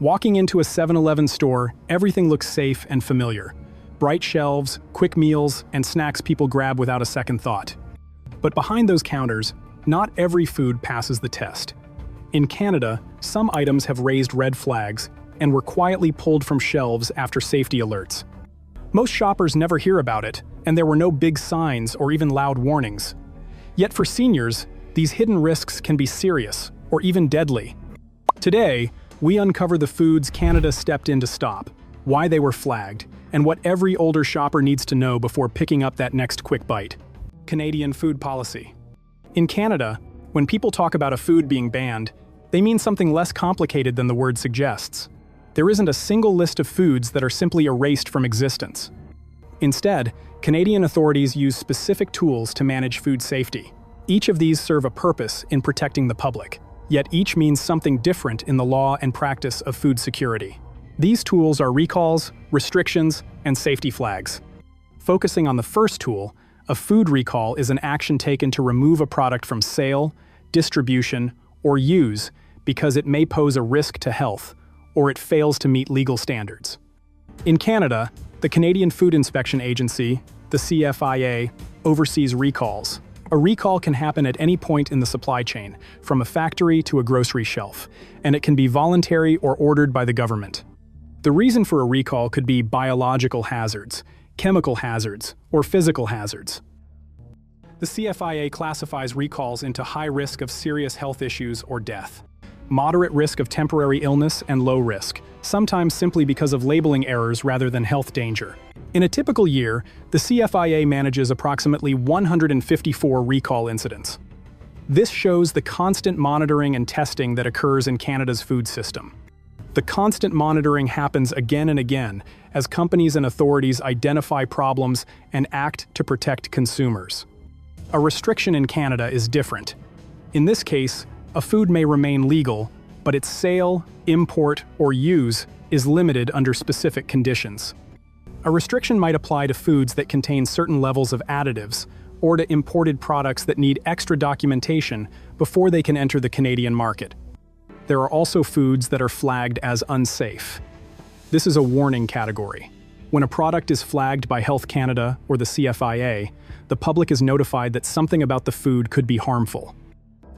Walking into a 7-Eleven store, everything looks safe and familiar. Bright shelves, quick meals, and snacks people grab without a second thought. But behind those counters, not every food passes the test. In Canada, some items have raised red flags and were quietly pulled from shelves after safety alerts. Most shoppers never hear about it, and there were no big signs or even loud warnings. Yet for seniors, these hidden risks can be serious or even deadly. Today, we uncover the foods Canada stepped in to stop, why they were flagged, and what every older shopper needs to know before picking up that next quick bite. Canadian food policy. In Canada, when people talk about a food being banned, they mean something less complicated than the word suggests. There isn't a single list of foods that are simply erased from existence. Instead, Canadian authorities use specific tools to manage food safety. Each of these serve a purpose in protecting the public, yet each means something different in the law and practice of food security. These tools are recalls, restrictions, and safety flags. Focusing on the first tool, a food recall is an action taken to remove a product from sale, distribution, or use because it may pose a risk to health or it fails to meet legal standards. In Canada, the Canadian Food Inspection Agency, the CFIA, oversees recalls. A recall can happen at any point in the supply chain, from a factory to a grocery shelf, and it can be voluntary or ordered by the government. The reason for a recall could be biological hazards, chemical hazards, or physical hazards. The CFIA classifies recalls into high risk of serious health issues or death, moderate risk of temporary illness, and low risk, sometimes simply because of labeling errors rather than health danger. In a typical year, the CFIA manages approximately 154 recall incidents. This shows the constant monitoring and testing that occurs in Canada's food system. The constant monitoring happens again and again as companies and authorities identify problems and act to protect consumers. A restriction in Canada is different. In this case, a food may remain legal, but its sale, import, or use is limited under specific conditions. A restriction might apply to foods that contain certain levels of additives, or to imported products that need extra documentation before they can enter the Canadian market. There are also foods that are flagged as unsafe. This is a warning category. When a product is flagged by Health Canada or the CFIA, the public is notified that something about the food could be harmful.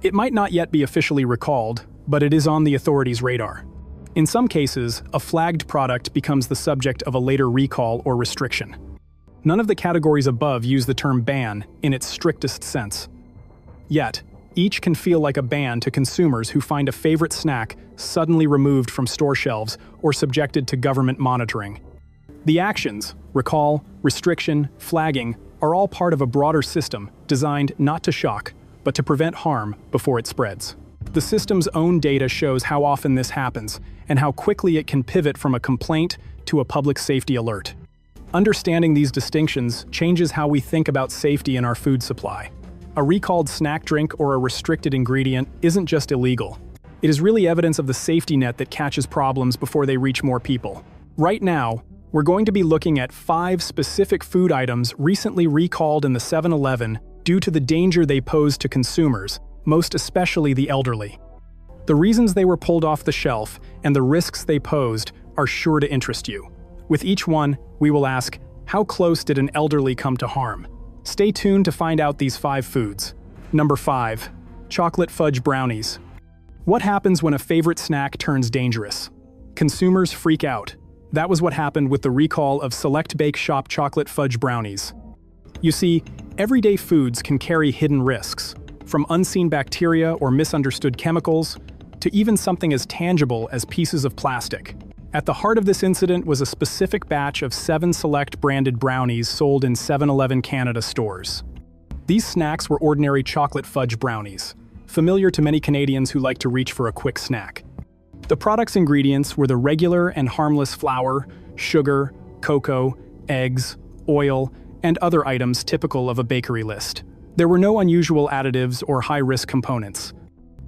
It might not yet be officially recalled, but it is on the authorities' radar. In some cases, a flagged product becomes the subject of a later recall or restriction. None of the categories above use the term ban in its strictest sense. Yet, each can feel like a ban to consumers who find a favorite snack suddenly removed from store shelves or subjected to government monitoring. The actions, recall, restriction, flagging, are all part of a broader system designed not to shock, but to prevent harm before it spreads. The system's own data shows how often this happens and how quickly it can pivot from a complaint to a public safety alert. Understanding these distinctions changes how we think about safety in our food supply. A recalled snack drink or a restricted ingredient isn't just illegal. It is really evidence of the safety net that catches problems before they reach more people. Right now, we're going to be looking at 5 specific food items recently recalled in the 7-Eleven due to the danger they pose to consumers, most especially the elderly. The reasons they were pulled off the shelf and the risks they posed are sure to interest you. With each one, we will ask, how close did an elderly come to harm? Stay tuned to find out these 5 foods. Number 5. Chocolate fudge brownies. What happens when a favorite snack turns dangerous? Consumers freak out. That was what happened with the recall of Select Bake Shop chocolate fudge brownies. You see, everyday foods can carry hidden risks, from unseen bacteria or misunderstood chemicals, to even something as tangible as pieces of plastic. At the heart of this incident was a specific batch of 7 Select branded brownies sold in 7-Eleven Canada stores. These snacks were ordinary chocolate fudge brownies, familiar to many Canadians who like to reach for a quick snack. The product's ingredients were the regular and harmless flour, sugar, cocoa, eggs, oil, and other items typical of a bakery list. There were no unusual additives or high-risk components.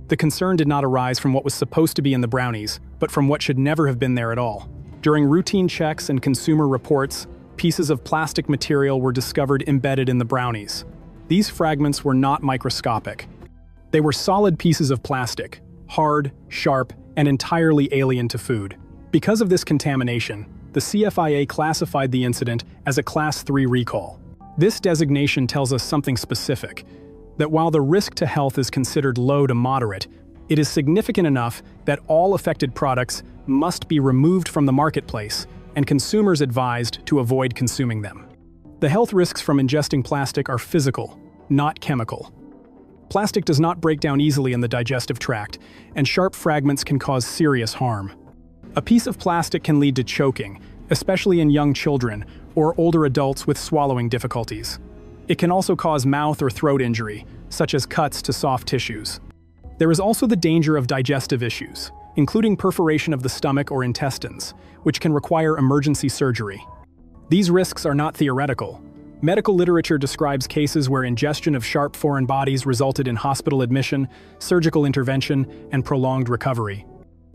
The concern did not arise from what was supposed to be in the brownies, but from what should never have been there at all. During routine checks and consumer reports, pieces of plastic material were discovered embedded in the brownies. These fragments were not microscopic. They were solid pieces of plastic, hard, sharp, and entirely alien to food. Because of this contamination, the CFIA classified the incident as a Class 3 recall. This designation tells us something specific, that while the risk to health is considered low to moderate, it is significant enough that all affected products must be removed from the marketplace and consumers advised to avoid consuming them. The health risks from ingesting plastic are physical, not chemical. Plastic does not break down easily in the digestive tract, and sharp fragments can cause serious harm. A piece of plastic can lead to choking, especially in young children or older adults with swallowing difficulties. It can also cause mouth or throat injury, such as cuts to soft tissues. There is also the danger of digestive issues, including perforation of the stomach or intestines, which can require emergency surgery. These risks are not theoretical. Medical literature describes cases where ingestion of sharp foreign bodies resulted in hospital admission, surgical intervention, and prolonged recovery.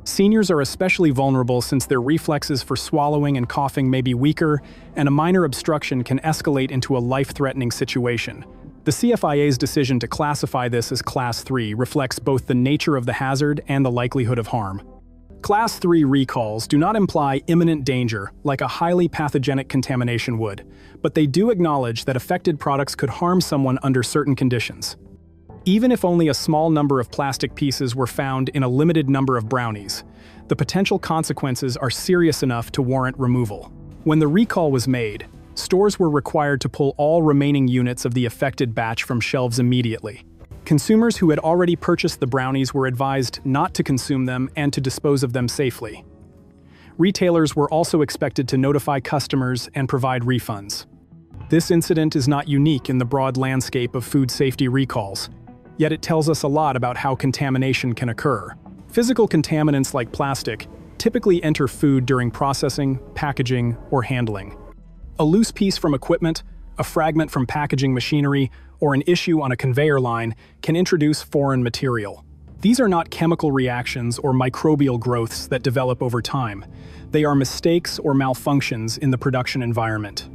Seniors are especially vulnerable since their reflexes for swallowing and coughing may be weaker, and a minor obstruction can escalate into a life-threatening situation. The CFIA's decision to classify this as Class 3 reflects both the nature of the hazard and the likelihood of harm. Class 3 recalls do not imply imminent danger like a highly pathogenic contamination would, but they do acknowledge that affected products could harm someone under certain conditions. Even if only a small number of plastic pieces were found in a limited number of brownies, the potential consequences are serious enough to warrant removal. When the recall was made, stores were required to pull all remaining units of the affected batch from shelves immediately. Consumers who had already purchased the brownies were advised not to consume them and to dispose of them safely. Retailers were also expected to notify customers and provide refunds. This incident is not unique in the broad landscape of food safety recalls, yet it tells us a lot about how contamination can occur. Physical contaminants like plastic typically enter food during processing, packaging, or handling. A loose piece from equipment, a fragment from packaging machinery, or an issue on a conveyor line can introduce foreign material. These are not chemical reactions or microbial growths that develop over time. They are mistakes or malfunctions in the production environment.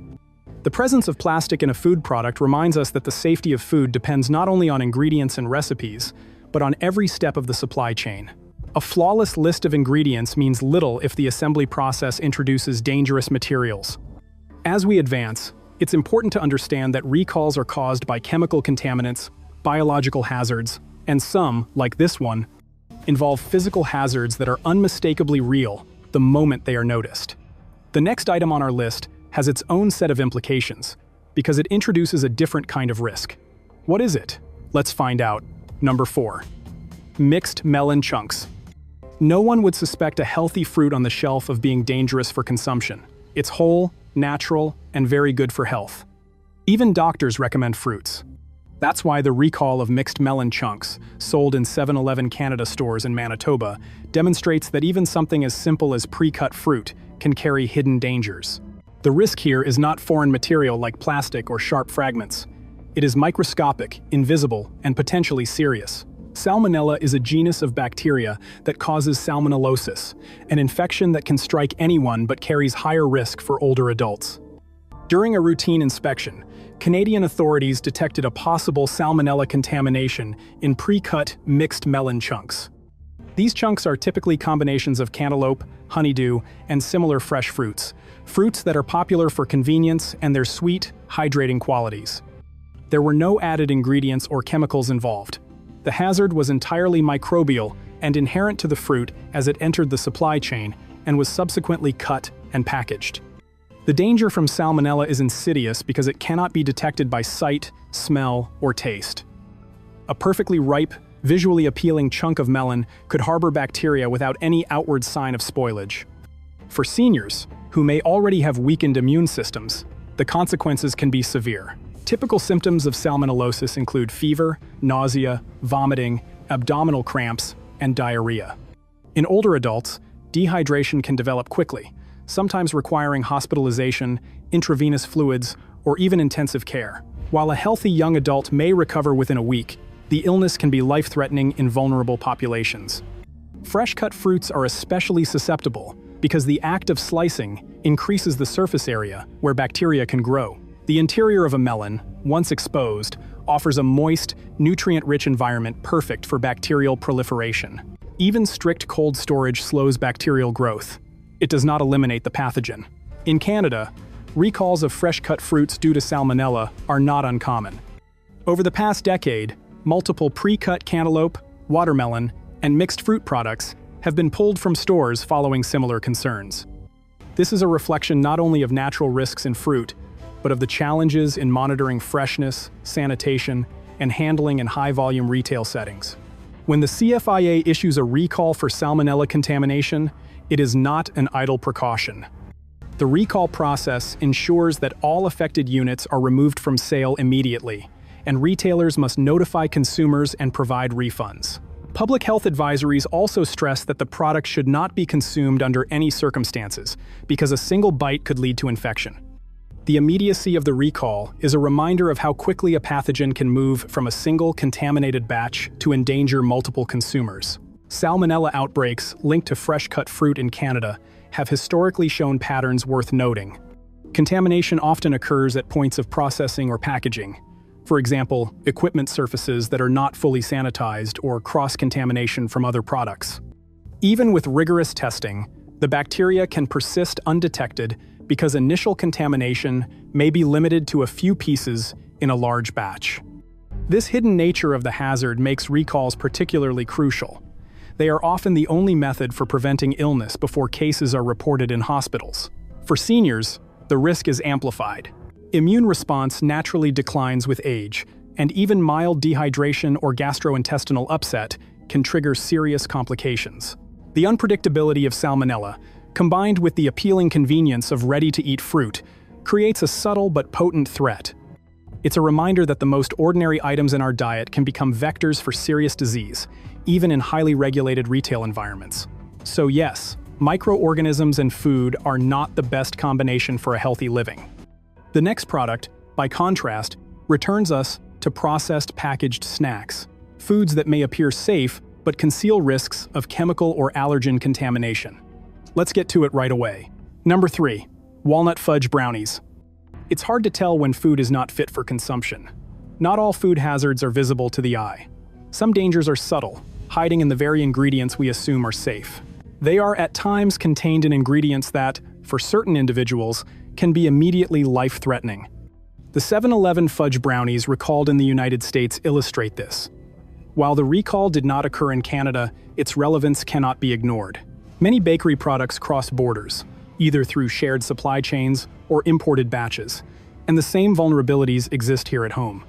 The presence of plastic in a food product reminds us that the safety of food depends not only on ingredients and recipes, but on every step of the supply chain. A flawless list of ingredients means little if the assembly process introduces dangerous materials. As we advance, it's important to understand that recalls are caused by chemical contaminants, biological hazards, and some, like this one, involve physical hazards that are unmistakably real the moment they are noticed. The next item on our list has its own set of implications, because it introduces a different kind of risk. What is it? Let's find out. Number 4. Mixed melon chunks. No one would suspect a healthy fruit on the shelf of being dangerous for consumption. It's whole, natural, and very good for health. Even doctors recommend fruits. That's why the recall of mixed melon chunks, sold in 7-Eleven Canada stores in Manitoba, demonstrates that even something as simple as pre-cut fruit can carry hidden dangers. The risk here is not foreign material like plastic or sharp fragments. It is microscopic, invisible, and potentially serious. Salmonella is a genus of bacteria that causes salmonellosis, an infection that can strike anyone but carries higher risk for older adults. During a routine inspection, Canadian authorities detected a possible salmonella contamination in pre-cut mixed melon chunks. These chunks are typically combinations of cantaloupe, honeydew, and similar fresh fruits that are popular for convenience and their sweet, hydrating qualities. There were no added ingredients or chemicals involved. The hazard was entirely microbial and inherent to the fruit as it entered the supply chain and was subsequently cut and packaged. The danger from salmonella is insidious because it cannot be detected by sight, smell, or taste. A perfectly ripe, visually appealing chunk of melon could harbor bacteria without any outward sign of spoilage. For seniors, who may already have weakened immune systems, the consequences can be severe. Typical symptoms of salmonellosis include fever, nausea, vomiting, abdominal cramps, and diarrhea. In older adults, dehydration can develop quickly, sometimes requiring hospitalization, intravenous fluids, or even intensive care. While a healthy young adult may recover within a week, the illness can be life-threatening in vulnerable populations. Fresh-cut fruits are especially susceptible because the act of slicing increases the surface area where bacteria can grow. The interior of a melon, once exposed, offers a moist, nutrient-rich environment perfect for bacterial proliferation. Even strict cold storage slows bacterial growth. It does not eliminate the pathogen. In Canada, recalls of fresh-cut fruits due to salmonella are not uncommon. Over the past decade, multiple pre-cut cantaloupe, watermelon, and mixed fruit products have been pulled from stores following similar concerns. This is a reflection not only of natural risks in fruit, but of the challenges in monitoring freshness, sanitation, and handling in high-volume retail settings. When the CFIA issues a recall for salmonella contamination, it is not an idle precaution. The recall process ensures that all affected units are removed from sale immediately, and retailers must notify consumers and provide refunds. Public health advisories also stress that the product should not be consumed under any circumstances, because a single bite could lead to infection. The immediacy of the recall is a reminder of how quickly a pathogen can move from a single contaminated batch to endanger multiple consumers. Salmonella outbreaks linked to fresh-cut fruit in Canada have historically shown patterns worth noting. Contamination often occurs at points of processing or packaging. For example, equipment surfaces that are not fully sanitized or cross-contamination from other products. Even with rigorous testing, the bacteria can persist undetected because initial contamination may be limited to a few pieces in a large batch. This hidden nature of the hazard makes recalls particularly crucial. They are often the only method for preventing illness before cases are reported in hospitals. For seniors, the risk is amplified. Immune response naturally declines with age, and even mild dehydration or gastrointestinal upset can trigger serious complications. The unpredictability of salmonella, combined with the appealing convenience of ready-to-eat fruit, creates a subtle but potent threat. It's a reminder that the most ordinary items in our diet can become vectors for serious disease, even in highly regulated retail environments. So yes, microorganisms and food are not the best combination for a healthy living. The next product, by contrast, returns us to processed packaged snacks, foods that may appear safe but conceal risks of chemical or allergen contamination. Let's get to it right away. Number 3. Walnut fudge brownies. It's hard to tell when food is not fit for consumption. Not all food hazards are visible to the eye. Some dangers are subtle, hiding in the very ingredients we assume are safe. They are at times contained in ingredients that, for certain individuals, can be immediately life-threatening. The 7-Eleven fudge brownies recalled in the United States illustrate this. While the recall did not occur in Canada, its relevance cannot be ignored. Many bakery products cross borders, either through shared supply chains or imported batches, and the same vulnerabilities exist here at home.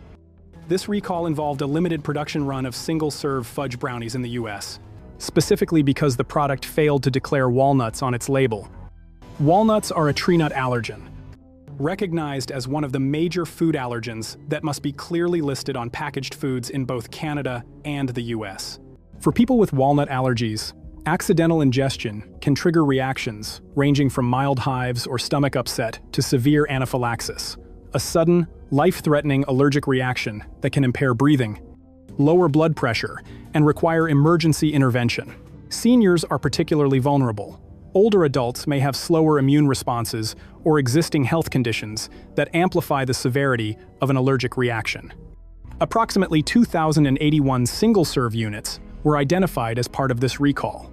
This recall involved a limited production run of single-serve fudge brownies in the US, specifically because the product failed to declare walnuts on its label. Walnuts are a tree nut allergen, recognized as one of the major food allergens that must be clearly listed on packaged foods in both Canada and the US. For people with walnut allergies, accidental ingestion can trigger reactions ranging from mild hives or stomach upset to severe anaphylaxis, a sudden, life-threatening allergic reaction that can impair breathing, lower blood pressure, and require emergency intervention. Seniors are particularly vulnerable. Older adults may have slower immune responses or existing health conditions that amplify the severity of an allergic reaction. Approximately 2,081 single-serve units were identified as part of this recall.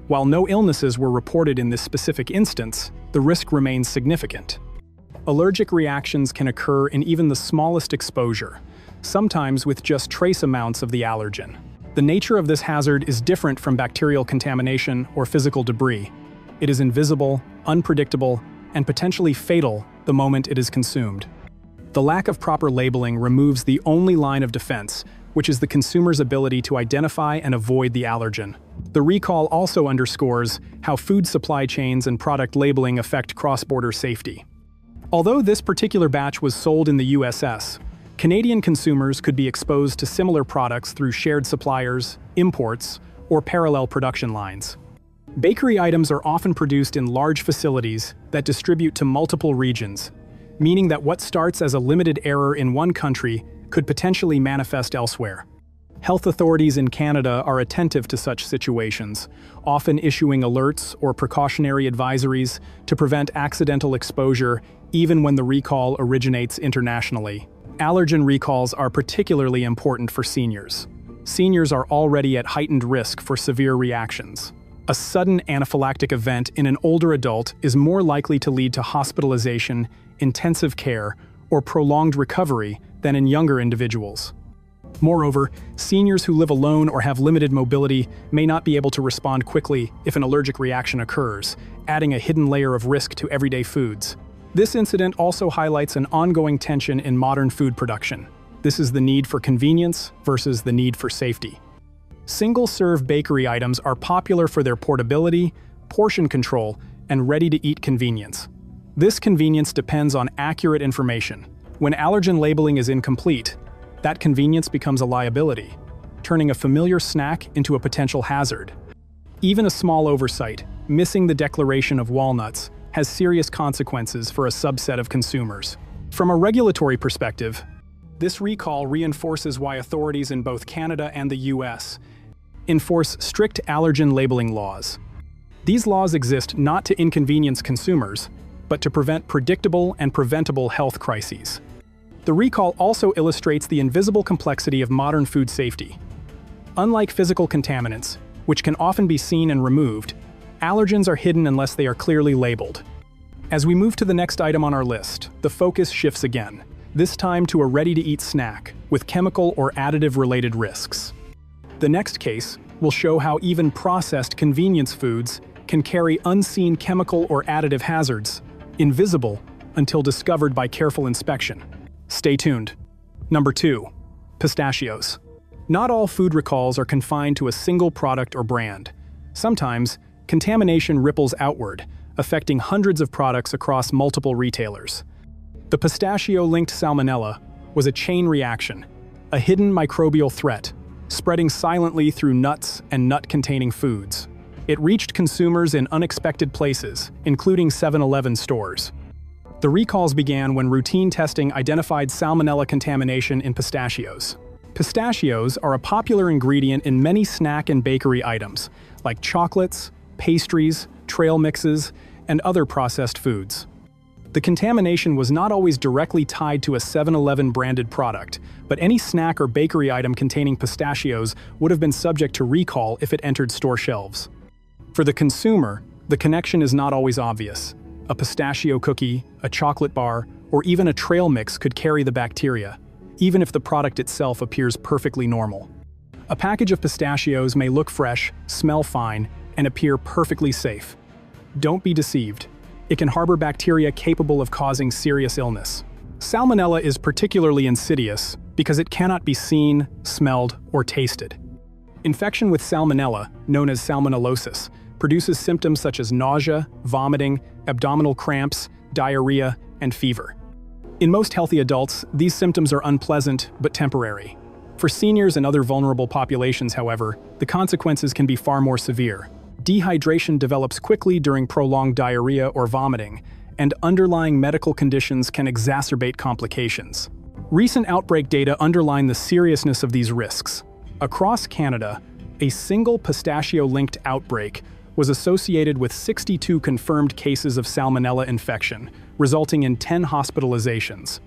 While no illnesses were reported in this specific instance, the risk remains significant. Allergic reactions can occur in even the smallest exposure, sometimes with just trace amounts of the allergen. The nature of this hazard is different from bacterial contamination or physical debris. It is invisible, unpredictable, and potentially fatal the moment it is consumed. The lack of proper labeling removes the only line of defense, which is the consumer's ability to identify and avoid the allergen. The recall also underscores how food supply chains and product labeling affect cross-border safety. Although this particular batch was sold in the USS, Canadian consumers could be exposed to similar products through shared suppliers, imports, or parallel production lines. Bakery items are often produced in large facilities that distribute to multiple regions, meaning that what starts as a limited error in one country could potentially manifest elsewhere. Health authorities in Canada are attentive to such situations, often issuing alerts or precautionary advisories to prevent accidental exposure even when the recall originates internationally. Allergen recalls are particularly important for seniors. seniors are already at heightened risk for severe reactions. A sudden anaphylactic event in an older adult is more likely to lead to hospitalization, intensive care, or prolonged recovery than in younger individuals. Moreover, seniors who live alone or have limited mobility may not be able to respond quickly if an allergic reaction occurs, adding a hidden layer of risk to everyday foods. This incident also highlights an ongoing tension in modern food production. This is the need for convenience versus the need for safety. Single-serve bakery items are popular for their portability, portion control, and ready-to-eat convenience. This convenience depends on accurate information. When allergen labeling is incomplete, that convenience becomes a liability, turning a familiar snack into a potential hazard. Even a small oversight, missing the declaration of walnuts, has serious consequences for a subset of consumers. From a regulatory perspective, this recall reinforces why authorities in both Canada and the US enforce strict allergen labeling laws. These laws exist not to inconvenience consumers, but to prevent predictable and preventable health crises. The recall also illustrates the invisible complexity of modern food safety. Unlike physical contaminants, which can often be seen and removed, allergens are hidden unless they are clearly labeled. As we move to the next item on our list, the focus shifts again, this time to a ready-to-eat snack with chemical or additive-related risks. The next case will show how even processed convenience foods can carry unseen chemical or additive hazards, invisible until discovered by careful inspection. Stay tuned. Number 2. Pistachios. Not all food recalls are confined to a single product or brand. Sometimes, contamination ripples outward, affecting hundreds of products across multiple retailers. The pistachio-linked salmonella was a chain reaction, a hidden microbial threat, spreading silently through nuts and nut-containing foods. It reached consumers in unexpected places, including 7-Eleven stores. The recalls began when routine testing identified salmonella contamination in pistachios. Pistachios are a popular ingredient in many snack and bakery items, like chocolates, pastries, trail mixes, and other processed foods. The contamination was not always directly tied to a 7-Eleven branded product, but any snack or bakery item containing pistachios would have been subject to recall if it entered store shelves. For the consumer, the connection is not always obvious. A pistachio cookie, a chocolate bar, or even a trail mix could carry the bacteria, even if the product itself appears perfectly normal. A package of pistachios may look fresh, smell fine, and appear perfectly safe. Don't be deceived. It can harbor bacteria capable of causing serious illness. Salmonella is particularly insidious because it cannot be seen, smelled, or tasted. Infection with salmonella, known as salmonellosis, produces symptoms such as nausea, vomiting, abdominal cramps, diarrhea, and fever. In most healthy adults, these symptoms are unpleasant but temporary. For seniors and other vulnerable populations, however, the consequences can be far more severe. Dehydration develops quickly during prolonged diarrhea or vomiting, and underlying medical conditions can exacerbate complications. Recent outbreak data underline the seriousness of these risks. Across Canada, a single pistachio-linked outbreak was associated with 62 confirmed cases of salmonella infection, resulting in 10 hospitalizations.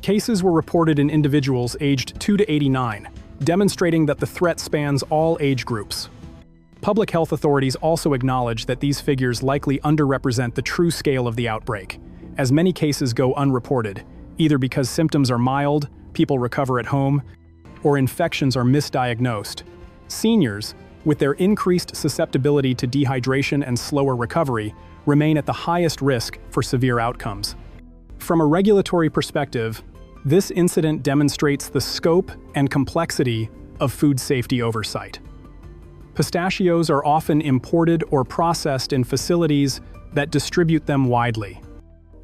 Cases were reported in individuals aged 2 to 89, demonstrating that the threat spans all age groups. Public health authorities also acknowledge that these figures likely underrepresent the true scale of the outbreak, as many cases go unreported, either because symptoms are mild, people recover at home, or infections are misdiagnosed. Seniors, with their increased susceptibility to dehydration and slower recovery, remain at the highest risk for severe outcomes. From a regulatory perspective, this incident demonstrates the scope and complexity of food safety oversight. Pistachios are often imported or processed in facilities that distribute them widely.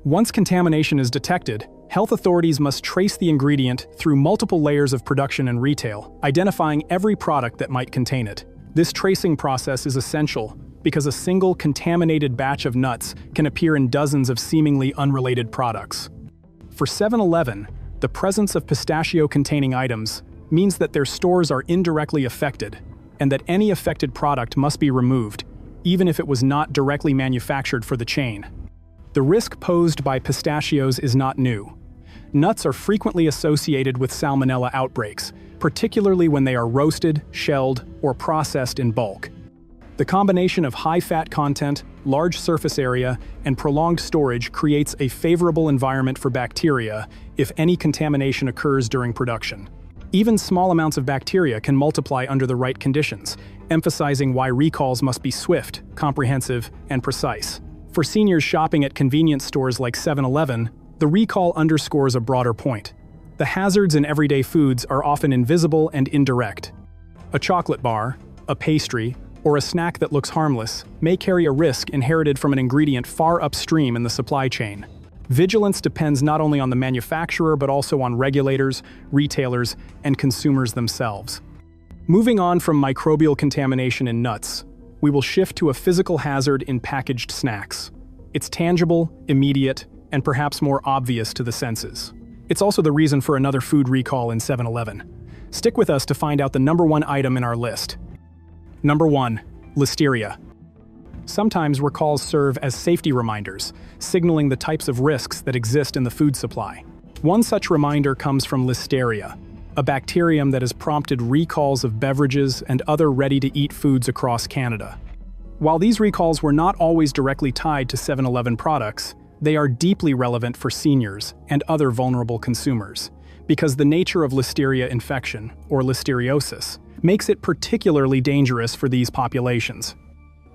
Once contamination is detected, health authorities must trace the ingredient through multiple layers of production and retail, identifying every product that might contain it. This tracing process is essential because a single contaminated batch of nuts can appear in dozens of seemingly unrelated products. For 7-Eleven, the presence of pistachio-containing items means that their stores are indirectly affected, and that any affected product must be removed, even if it was not directly manufactured for the chain. The risk posed by pistachios is not new. Nuts are frequently associated with salmonella outbreaks, particularly when they are roasted, shelled, or processed in bulk. The combination of high fat content, large surface area, and prolonged storage creates a favorable environment for bacteria if any contamination occurs during production. Even small amounts of bacteria can multiply under the right conditions, emphasizing why recalls must be swift, comprehensive, and precise. For seniors shopping at convenience stores like 7-Eleven, the recall underscores a broader point. The hazards in everyday foods are often invisible and indirect. A chocolate bar, a pastry, or a snack that looks harmless may carry a risk inherited from an ingredient far upstream in the supply chain. Vigilance depends not only on the manufacturer but also on regulators, retailers, and consumers themselves. Moving on from microbial contamination in nuts, we will shift to a physical hazard in packaged snacks. It's tangible, immediate, and perhaps more obvious to the senses. It's also the reason for another food recall in 7-Eleven. Stick with us to find out the number one item in our list. Number 1. Listeria. Sometimes recalls serve as safety reminders, signaling the types of risks that exist in the food supply. One such reminder comes from Listeria, a bacterium that has prompted recalls of beverages and other ready-to-eat foods across Canada. While these recalls were not always directly tied to 7-Eleven products, they are deeply relevant for seniors and other vulnerable consumers, because the nature of Listeria infection, or listeriosis, makes it particularly dangerous for these populations.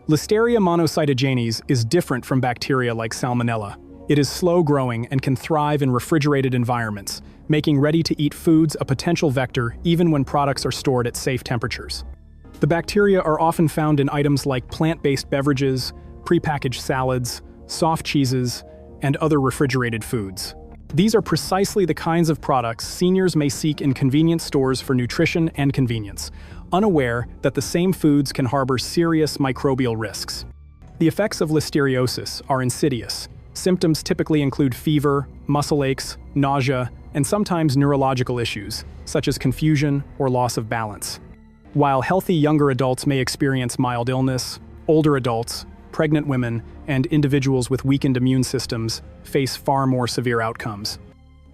Listeria monocytogenes is different from bacteria like Salmonella. It is slow-growing and can thrive in refrigerated environments, making ready-to-eat foods a potential vector even when products are stored at safe temperatures. The bacteria are often found in items like plant-based beverages, prepackaged salads, soft cheeses, and other refrigerated foods. These are precisely the kinds of products seniors may seek in convenience stores for nutrition and convenience, unaware that the same foods can harbor serious microbial risks. The effects of listeriosis are insidious. Symptoms typically include fever, muscle aches, nausea, and sometimes neurological issues, such as confusion or loss of balance. While healthy younger adults may experience mild illness, older adults, pregnant women, and individuals with weakened immune systems face far more severe outcomes.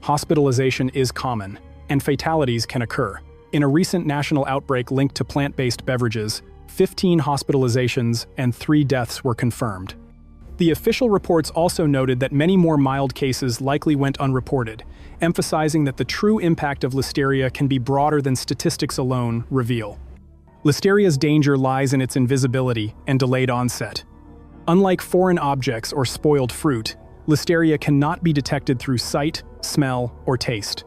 Hospitalization is common, and fatalities can occur. In a recent national outbreak linked to plant-based beverages, 15 hospitalizations and 3 deaths were confirmed. The official reports also noted that many more mild cases likely went unreported, emphasizing that the true impact of Listeria can be broader than statistics alone reveal. Listeria's danger lies in its invisibility and delayed onset. Unlike foreign objects or spoiled fruit, Listeria cannot be detected through sight, smell, or taste.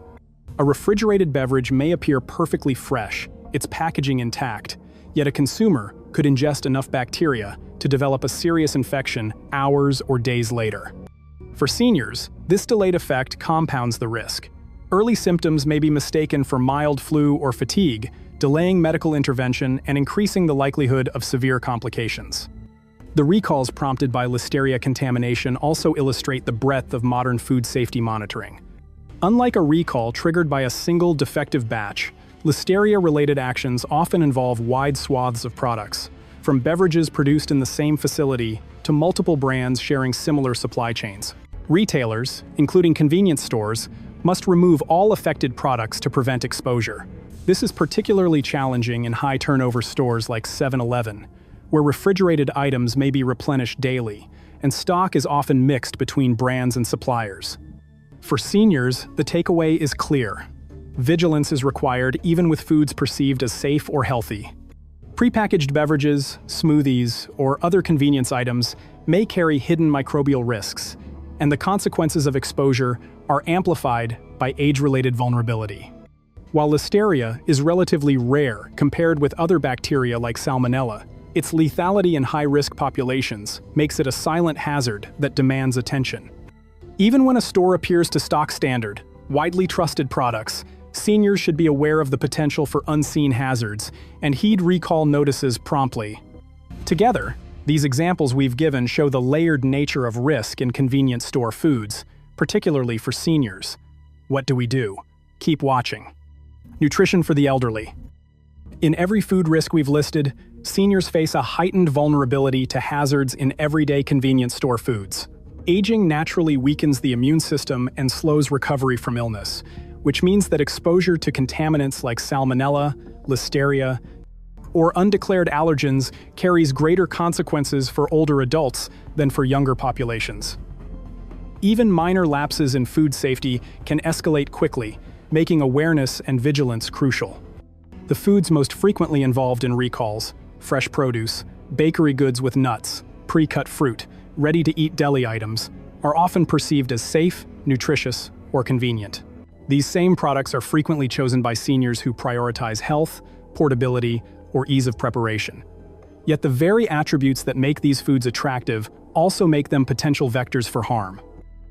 A refrigerated beverage may appear perfectly fresh, its packaging intact, yet a consumer could ingest enough bacteria to develop a serious infection hours or days later. For seniors, this delayed effect compounds the risk. Early symptoms may be mistaken for mild flu or fatigue, delaying medical intervention and increasing the likelihood of severe complications. The recalls prompted by Listeria contamination also illustrate the breadth of modern food safety monitoring. Unlike a recall triggered by a single defective batch, Listeria-related actions often involve wide swaths of products, from beverages produced in the same facility to multiple brands sharing similar supply chains. Retailers, including convenience stores, must remove all affected products to prevent exposure. This is particularly challenging in high-turnover stores like 7-Eleven, where refrigerated items may be replenished daily, and stock is often mixed between brands and suppliers. For seniors, the takeaway is clear. Vigilance is required even with foods perceived as safe or healthy. Prepackaged beverages, smoothies, or other convenience items may carry hidden microbial risks, and the consequences of exposure are amplified by age-related vulnerability. While Listeria is relatively rare compared with other bacteria like Salmonella, its lethality in high-risk populations makes it a silent hazard that demands attention. Even when a store appears to stock standard, widely trusted products, seniors should be aware of the potential for unseen hazards and heed recall notices promptly. Together, these examples we've given show the layered nature of risk in convenience store foods, particularly for seniors. What do we do? Keep watching. Nutrition for the elderly. In every food risk we've listed, seniors face a heightened vulnerability to hazards in everyday convenience store foods. Aging naturally weakens the immune system and slows recovery from illness, which means that exposure to contaminants like Salmonella, Listeria, or undeclared allergens carries greater consequences for older adults than for younger populations. Even minor lapses in food safety can escalate quickly, making awareness and vigilance crucial. The foods most frequently involved in recalls: fresh produce, bakery goods with nuts, pre-cut fruit, ready-to-eat deli items, are often perceived as safe, nutritious, or convenient. These same products are frequently chosen by seniors who prioritize health, portability, or ease of preparation. Yet the very attributes that make these foods attractive also make them potential vectors for harm.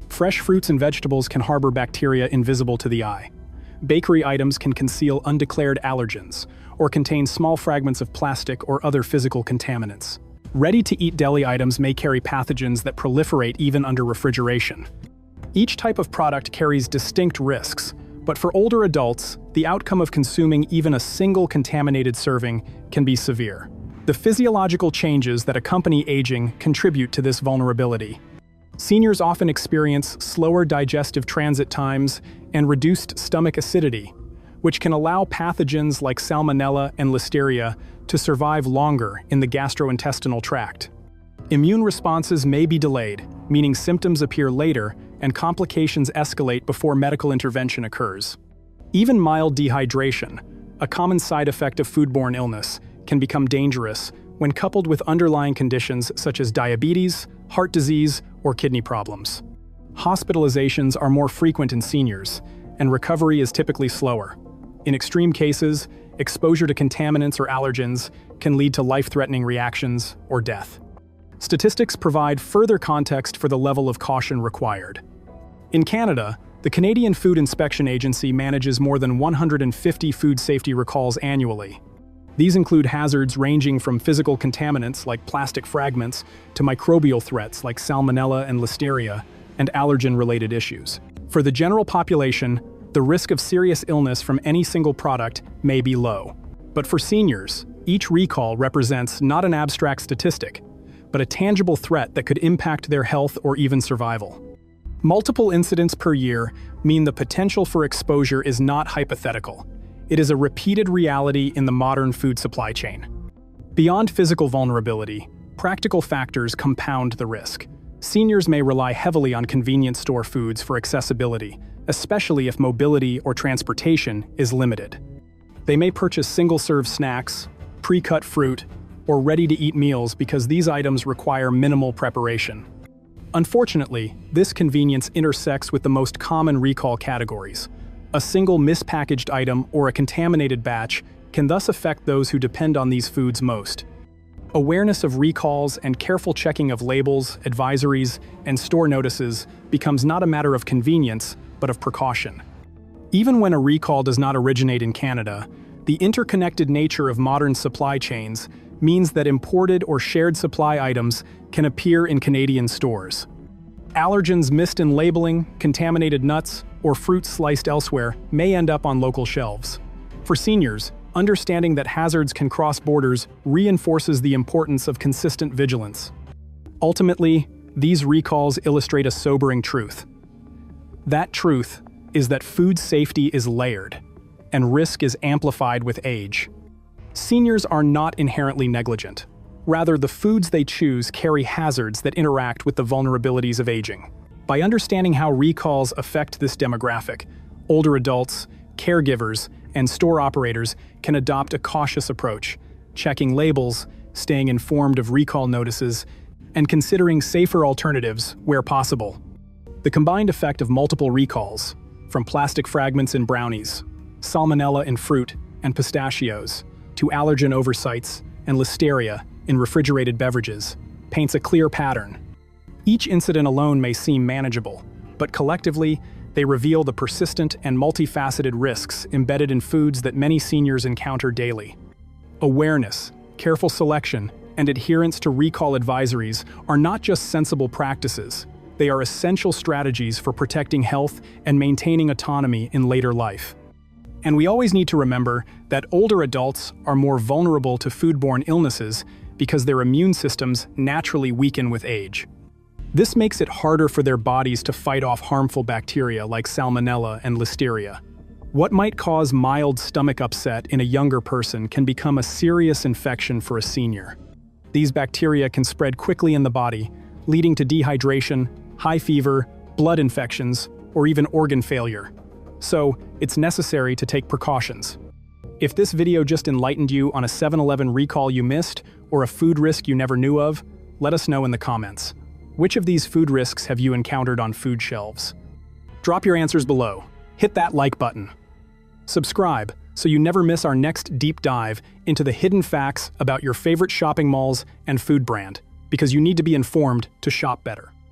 Fresh fruits and vegetables can harbor bacteria invisible to the eye. Bakery items can conceal undeclared allergens or contain small fragments of plastic or other physical contaminants. Ready-to-eat deli items may carry pathogens that proliferate even under refrigeration. Each type of product carries distinct risks, but for older adults, the outcome of consuming even a single contaminated serving can be severe. The physiological changes that accompany aging contribute to this vulnerability. Seniors often experience slower digestive transit times and reduced stomach acidity, which can allow pathogens like Salmonella and Listeria to survive longer in the gastrointestinal tract. Immune responses may be delayed, meaning symptoms appear later and complications escalate before medical intervention occurs. Even mild dehydration, a common side effect of foodborne illness, can become dangerous when coupled with underlying conditions such as diabetes, heart disease, or kidney problems. Hospitalizations are more frequent in seniors, and recovery is typically slower. In extreme cases, exposure to contaminants or allergens can lead to life-threatening reactions or death. Statistics provide further context for the level of caution required. In Canada, the Canadian Food Inspection Agency manages more than 150 food safety recalls annually. These include hazards ranging from physical contaminants like plastic fragments to microbial threats like Salmonella and Listeria, and allergen-related issues. For the general population, the risk of serious illness from any single product may be low. But for seniors, each recall represents not an abstract statistic, but a tangible threat that could impact their health or even survival. Multiple incidents per year mean the potential for exposure is not hypothetical. It is a repeated reality in the modern food supply chain. Beyond physical vulnerability, practical factors compound the risk. Seniors may rely heavily on convenience store foods for accessibility, especially if mobility or transportation is limited. They may purchase single-serve snacks, pre-cut fruit, or ready-to-eat meals because these items require minimal preparation. Unfortunately, this convenience intersects with the most common recall categories. A single mispackaged item or a contaminated batch can thus affect those who depend on these foods most. Awareness of recalls and careful checking of labels, advisories, and store notices becomes not a matter of convenience, but of precaution. Even when a recall does not originate in Canada, the interconnected nature of modern supply chains means that imported or shared supply items can appear in Canadian stores. Allergens missed in labeling, contaminated nuts, or fruits sliced elsewhere may end up on local shelves. For seniors, understanding that hazards can cross borders reinforces the importance of consistent vigilance. Ultimately, these recalls illustrate a sobering truth. That truth is that food safety is layered, and risk is amplified with age. Seniors are not inherently negligent. Rather, the foods they choose carry hazards that interact with the vulnerabilities of aging. By understanding how recalls affect this demographic, older adults, caregivers, and store operators can adopt a cautious approach, checking labels, staying informed of recall notices, and considering safer alternatives where possible. The combined effect of multiple recalls, from plastic fragments in brownies, Salmonella in fruit and pistachios, to allergen oversights and Listeria in refrigerated beverages, paints a clear pattern. Each incident alone may seem manageable, but collectively, they reveal the persistent and multifaceted risks embedded in foods that many seniors encounter daily. Awareness, careful selection, and adherence to recall advisories are not just sensible practices, they are essential strategies for protecting health and maintaining autonomy in later life. And we always need to remember that older adults are more vulnerable to foodborne illnesses because their immune systems naturally weaken with age. This makes it harder for their bodies to fight off harmful bacteria like Salmonella and Listeria. What might cause mild stomach upset in a younger person can become a serious infection for a senior. These bacteria can spread quickly in the body, leading to dehydration, high fever, blood infections, or even organ failure. So, it's necessary to take precautions. If this video just enlightened you on a 7-Eleven recall you missed, or a food risk you never knew of, let us know in the comments. Which of these food risks have you encountered on food shelves? Drop your answers below. Hit that like button. Subscribe so you never miss our next deep dive into the hidden facts about your favorite shopping malls and food brand, because you need to be informed to shop better.